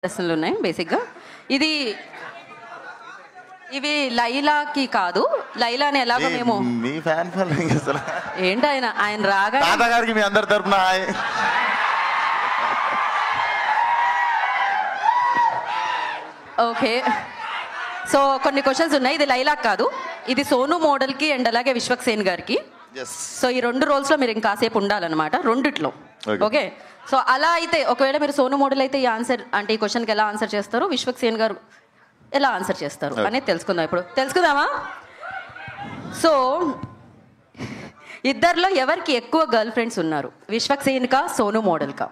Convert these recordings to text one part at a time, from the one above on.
ప్రశ్నలు ఉన్నాయి బేసిక్గా. ఇవి లైలాకి కాదు. లైలాని ఎలాగో మేము మీ ఫ్యాన్ ఫాలోయింగ్ అసలు ఏంటి ఆయన రాగా తాతగారికి మీ అందరి తరపున ఓకే. సో కొన్ని క్వశ్చన్స్ ఉన్నాయి. ఇది లైలాక్ కాదు, ఇది సోను మోడల్కి అండ్ అలాగే విశ్వక్సేన్ గారికి. సో ఈ రెండు రోల్స్లో మీరు ఇంకాసేపు ఉండాలన్నమాట, రెండిట్లో. ఓకే. సో అలా అయితే ఒకవేళ మీరు సోను మోడల్ అయితే ఈ ఆన్సర్ అంటే ఈ క్వశ్చన్కి ఎలా ఆన్సర్ చేస్తారు, విశ్వక్సేన్ గారు ఎలా ఆన్సర్ చేస్తారు అనేది తెలుసుకుందాం. ఇప్పుడు తెలుసుకుందామా? సో ఇద్దరిలో ఎవరికి ఎక్కువ గర్ల్ ఫ్రెండ్స్ ఉన్నారు, విశ్వక్సేన్ కా సోను మోడల్ కా?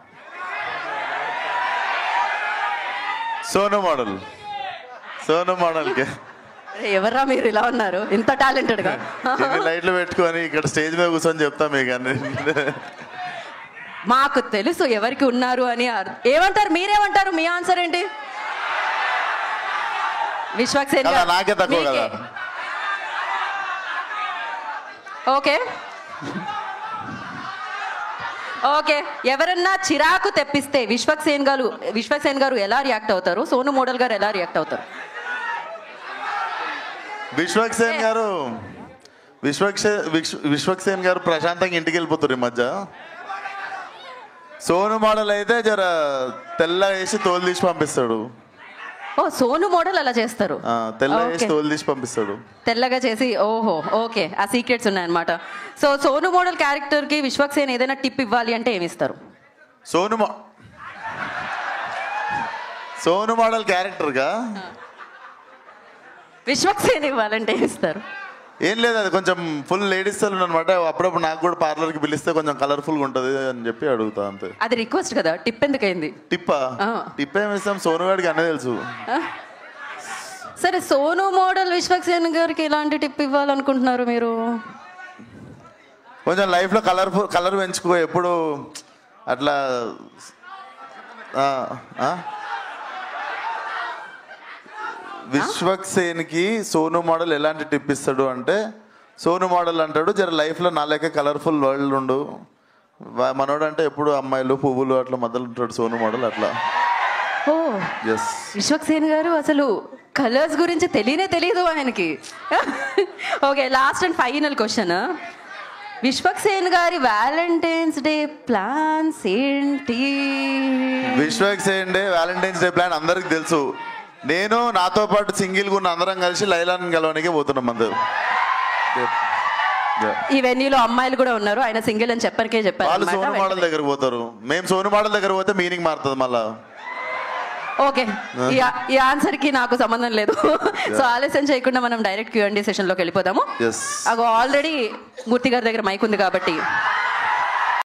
సోను మోడల్. సోను మోడల్ కి ఎవర్రా మీరు ఇలా ఉన్నారు ఇంత టాలెంటెడ్ గా? లైట్లు పెట్టుకొని ఇక్కడ స్టేజ్ మీద కూర్చొని చెప్తా మీకు అన్ని. మాకు తెలుసు ఎవరికి ఉన్నారు అని. ఏమంటారు మీరేమంటారు? మీ ఆన్సర్ ఏంటి? విశ్వక్సేన్ నాకే తక్కువ కదా. Okay okay. ఎవరన్నా చిరాకు తెప్పిస్తే విశ్వక్సేన్ గారు ఎలా రియాక్ట్ అవుతారు, సోను మోడల్ గారు ఎలా రియాక్ట్ అవుతారు? విశ్వక్సేన్ గారు ప్రశాంతంగా ఇంటికి వెళ్ళిపోతారు ఈ మధ్య. సోను మోడల్ అయితే జర తెల్ల వేసి తోలు తీసి పంపిస్తాడు. ఓ, సోను మోడల్ అలా చేస్తారు, తెల్ల వేసి తోలు తీసి పంపిస్తాడు, తెల్లగా చేసి. ఓహో, ఓకే. ఆ సీక్రెట్స్ ఉన్నాయన్నమాట. సో సోను మోడల్ క్యారెక్టర్ కి విశ్వక్సేన్ ఏదైనా టిప్ ఇవ్వాలి అంటే ఏమి ఇస్తారు? సోను మోడల్ క్యారెక్టర్ గా విశ్వక్సేన్ ఇవ్వాలంటే ఇస్తారు? ఏం లేదు, అది కొంచెం ఫుల్ లేడీస్ సెలూన్ అనమాట. అప్పుడప్పుడు నాకు కూడా పార్లర్ కి పిలిస్తే కొంచెం కలర్ఫుల్ గా ఉంటది అని చెప్పి అడుగుతా అంతే. అది రిక్వెస్ట్ కదా, టిప్ ఎందుకైంది? టిప్ ఏమి ఇస్తాం, సోను గారికి అన్నీ తెలుసు. సరే, సోను మోడల్ విశ్వక్సేన్ గారికి ఎలాంటి టిప్ ఇవ్వాలనుకుంటున్నారు మీరు? కొంచెం లైఫ్ లో కలర్ పెంచుకో ఎప్పుడు అట్లా. విశ్వక్సేన్ కి సోను మోడల్ ఎలాంటి టిప్ ఇస్తాడు అంటే, సోను మోడల్ అంటాడు జర లైఫ్ లో నా లెక్క కలర్ఫుల్ వరల్డ్ ఉండు, మనోడు అంటే ఎప్పుడు అమ్మాయిలు పువ్వులు అట్లా మధ్యలో ఉంటాడు సోను మోడల్ అట్లా. ఓ, విశ్వక్సేన్ గారు అసలు కలర్స్ గురించి తెలియదు ఆయనకి. Okay, last and final question. Vishwaksen గారి వ్యాలంటైన్స్ డే ప్లాన్స్ ఏంటి? Vishwaksen day Valentine's day plan అందరికి తెలుసు. నేను నాతో పాటు సింగిల్ గా ఉన్న అందరం కలిసి లైలాని కలవడానికి పోతున్నాం. అందరూ ఈ వెన్యూలో అమ్మాయిలు కూడా ఉన్నారు, ఆయన సింగిల్ అని చెప్పరికే చెప్పారు. వాళ్ళు సోను మోడల్ దగ్గర పోతారు, మేము సోను మోడల్ దగ్గర పోతే మీనింగ్ మారుతుంది మళ్ళా. ఓకే, ఈ ఆన్సర్ కి నాకు సంబంధం లేదు. సో ఆలస్యం చేయకుండా మనం డైరెక్ట్ Q&A సెషన్ లోకి వెళ్ళిపోదాము. ఆల్రెడీ మూర్తి గారి దగ్గర మైక్ ఉంది కాబట్టి